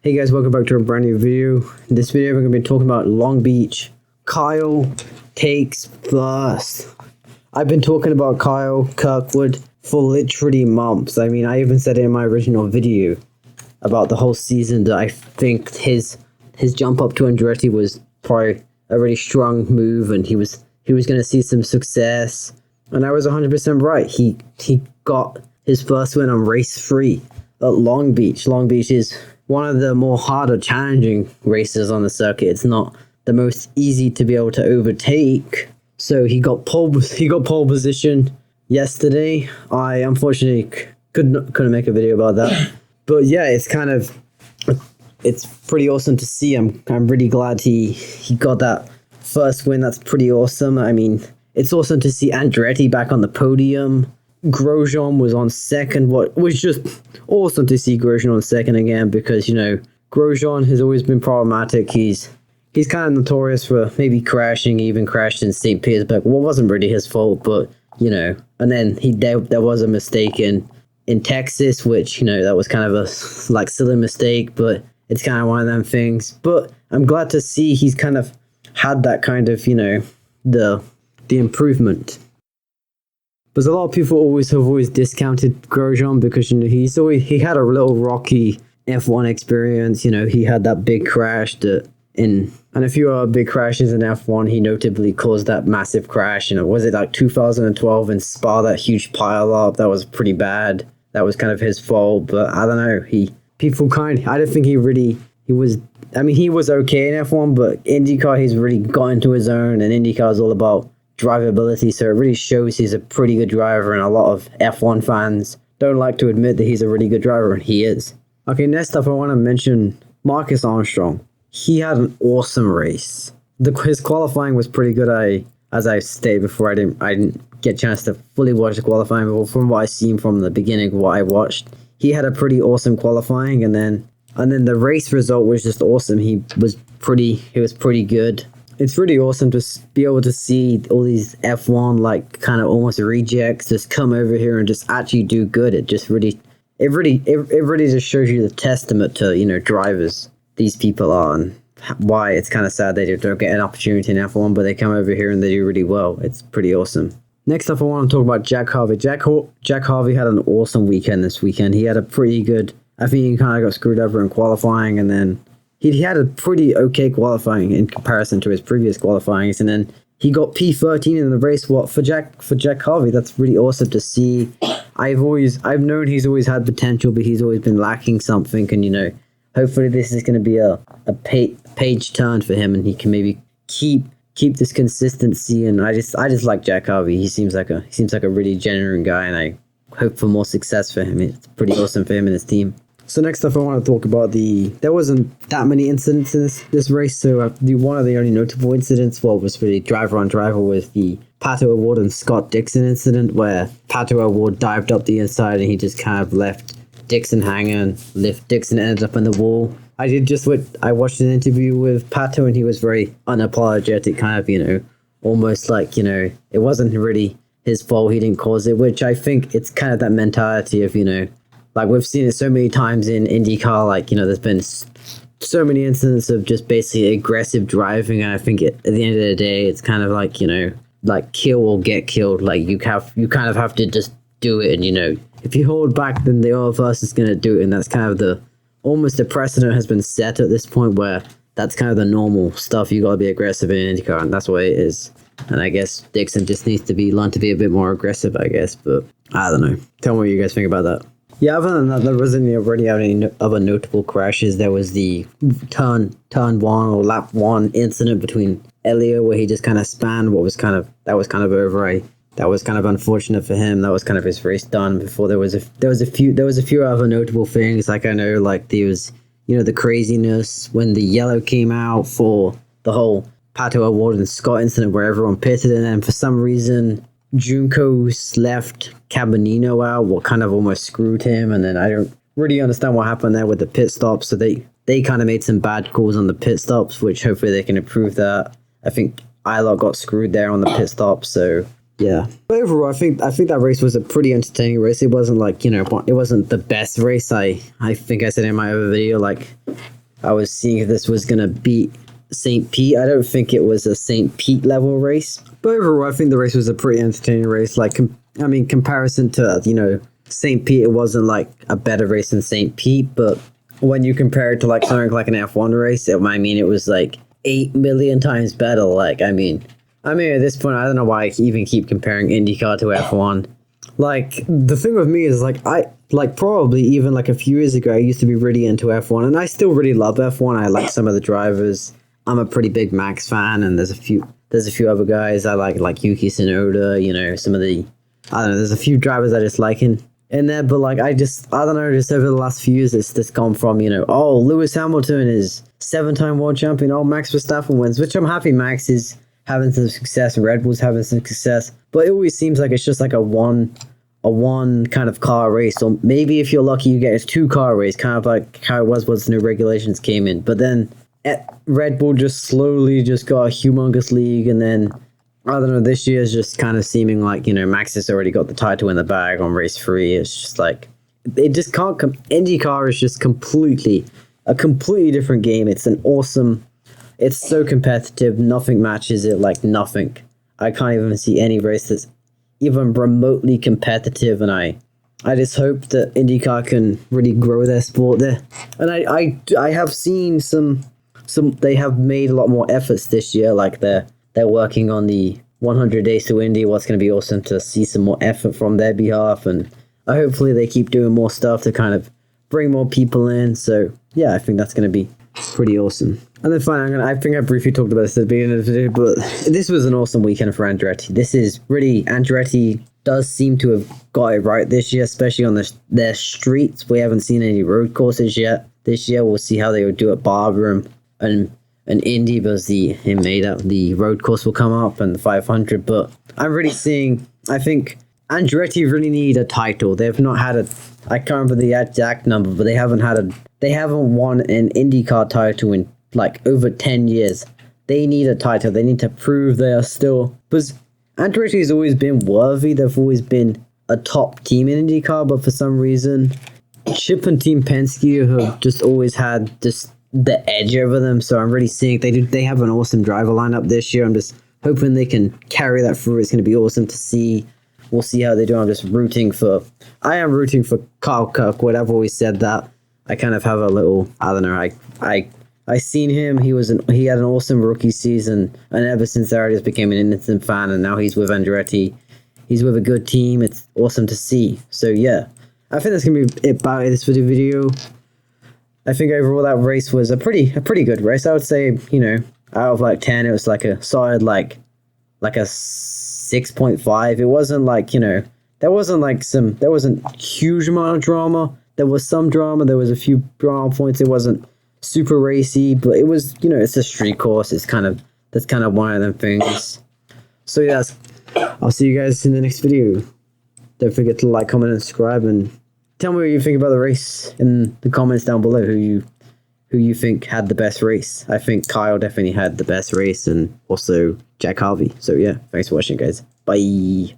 Hey guys, welcome back to a brand new video. In this video, we're going to be talking about Long Beach. Kyle takes first. I've been talking about Kyle Kirkwood for literally months. I mean, I even said it in my original video about the whole season that I think his jump up to Andretti was probably a really strong move, and he was going to see some success. And I was 100% right. He got his first win on race 3 at Long Beach. Long Beach is one of the more harder, challenging races on the circuit. It's not the most easy to be able to overtake. So he got pole position yesterday. I unfortunately couldn't make a video about that. But yeah, it's pretty awesome to see. I'm really glad he got that first win. That's pretty awesome. I mean, it's awesome to see Andretti back on the podium. Grosjean was on second. What was just awesome to see Grosjean on second again, because Grosjean has always been problematic. He's kind of notorious for maybe crashing. He even crashed in St. Petersburg. Well, it wasn't really his fault, but and then there was a mistake in Texas, which that was kind of a silly mistake, but it's kind of one of them things. But I'm glad to see he's kind of had that kind of the improvement. But a lot of people have always discounted Grosjean because he had a little rocky F1 experience. He had that big crash and a few other big crashes in F1. He notably caused that massive crash. Was it like 2012 in Spa, that huge pile up? That was pretty bad. That was kind of his fault. But I don't know. I don't think he was. I mean, he was okay in F1, but IndyCar, he's really got into his own, and IndyCar is all about drivability, so it really shows he's a pretty good driver, and a lot of F1 fans don't like to admit that he's a really good driver, and he is. Okay, next up I want to mention Marcus Armstrong. He had an awesome race. His qualifying was pretty good. As I stated before, I didn't get a chance to fully watch the qualifying, but from what I seen from the beginning, what I watched, he had a pretty awesome qualifying, and then the race result was just awesome. He was pretty good. It's really awesome to be able to see all these F1 kind of almost rejects just come over here and just actually do good. It really just shows you the testament to drivers these people are, and why it's kind of sad they don't get an opportunity in F1, but they come over here and they do really well. It's pretty awesome. Next up, I want to talk about Jack Harvey. Jack Harvey had an awesome weekend this weekend. He had a pretty good. I think he kind of got screwed over in qualifying, and then he had a pretty okay qualifying in comparison to his previous qualifyings, and then he got P13 in the race. For Jack Harvey, that's really awesome to see. I've known he's always had potential, but he's always been lacking something, and hopefully this is going to be a page turn for him, and he can maybe keep this consistency. And I just like Jack Harvey. He seems like a really genuine guy, and I hope for more success for him. It's pretty awesome for him and his team. So next up, I want to talk about there wasn't that many incidents in this race. So one of the only notable incidents, was really driver on driver, was the Pato O'Ward and Scott Dixon incident, where Pato O'Ward dived up the inside and he just kind of left Dixon hanging, and Dixon ended up in the wall. I watched an interview with Pato, and he was very unapologetic, kind of, almost like, it wasn't really his fault, he didn't cause it, which I think it's kind of that mentality of, we've seen it so many times in IndyCar, there's been so many incidents of just basically aggressive driving, and I think at the end of the day, it's kind of like kill or get killed. You kind of have to just do it, and if you hold back, then the other person's going to do it, and that's kind of almost the precedent has been set at this point, where that's kind of the normal stuff. You got to be aggressive in IndyCar, and that's what it is. And I guess Dixon just needs to learn to be a bit more aggressive, I guess, but I don't know. Tell me what you guys think about that. Yeah, other than that, there wasn't really any other notable crashes. There was the turn 1 or lap 1 incident between Elio, where he just kind of spanned that was kind of over. That was kind of unfortunate for him. That was kind of his race done. Before there was a few other notable things. There was the craziness when the yellow came out for the whole Pato O'Ward and Scott incident, where everyone pitted, and then for some reason Juncos left Cabanino out, what kind of almost screwed him, and then I don't really understand what happened there with the pit stops. So they kind of made some bad calls on the pit stops, which hopefully they can improve that. I think Ilott got screwed there on the pit stop, so yeah. But overall, I think that race was a pretty entertaining race. It wasn't it wasn't the best race. I think I said in my other video, I was seeing if this was gonna beat St. Pete. I don't think it was a St. Pete level race, but overall, I think the race was a pretty entertaining race. Like, comparison to St. Pete, it wasn't like a better race than St. Pete, but when you compare it to like something like an F1 race, it was like 8 million times better. Like, I mean, at this point, I don't know why I even keep comparing IndyCar to F1. Like, the thing with me is, probably even like a few years ago, I used to be really into F1, and I still really love F1. I like some of the drivers. I'm a pretty big Max fan, and there's a few other guys I like Yuki Tsunoda, some of the, I don't know, there's a few drivers I just like in there, but like, I don't know, just over the last few years, it's just gone from, oh, Lewis Hamilton is 7-time world champion, oh, Max Verstappen wins, which I'm happy Max is having some success and Red Bull's having some success, but it always seems like it's just like a one kind of car race, or maybe if you're lucky you get a 2-car race, kind of like how it was once the new regulations came in. But then Red Bull just slowly just got a humongous league, and then I don't know, this year is just kind of seeming like, Max has already got the title in the bag on race 3. It's just like, it just can't come. IndyCar is just a completely different game. It's it's so competitive, nothing matches it, like nothing. I can't even see any race that's even remotely competitive, and I just hope that IndyCar can really grow their sport there. And I have seen some they have made a lot more efforts this year, like they're working on the 100 Days to Indy. What's going to be awesome to see some more effort from their behalf, and hopefully they keep doing more stuff to kind of bring more people in. So yeah, I think that's going to be pretty awesome. And then finally, I think I briefly talked about this at the beginning of the video, but this was an awesome weekend for Andretti. This is really, Andretti does seem to have got it right this year, especially on their streets. We haven't seen any road courses yet. This year, we'll see how they would do at Barber and Indy, because the road course will come up and the 500. But I'm really seeing, I think Andretti really need a title. They've not had I can't remember the exact number, but they haven't won an IndyCar title in like over 10 years. They need a title. They need to prove they are still, because Andretti has always been worthy. They've always been a top team in IndyCar, but for some reason, Chip and Team Penske have just always had just the edge over them. So I'm really seeing they have an awesome driver lineup this year. I'm just hoping they can carry that through. It's going to be awesome to see. We'll see how they do. I am rooting for Kyle Kirkwood. I've always said that. I kind of have a little, I don't know, I seen him. He had an awesome rookie season, and ever since there, I just became an instant fan. And now he's with Andretti. He's with a good team. It's awesome to see. So yeah, I think that's gonna be it about this video. I think overall that race was a pretty good race. I would say, out of like 10, it was like a solid like a 6.5. It wasn't like, there wasn't huge amount of drama. There was some drama. There was a few drama points. It wasn't super racy, but it was, it's a street course. That's kind of one of them things. So yeah, I'll see you guys in the next video. Don't forget to like, comment, and subscribe, and tell me what you think about the race in the comments down below. Who you think had the best race? I think Kyle definitely had the best race, and also Jack Harvey. So yeah, thanks for watching, guys. Bye.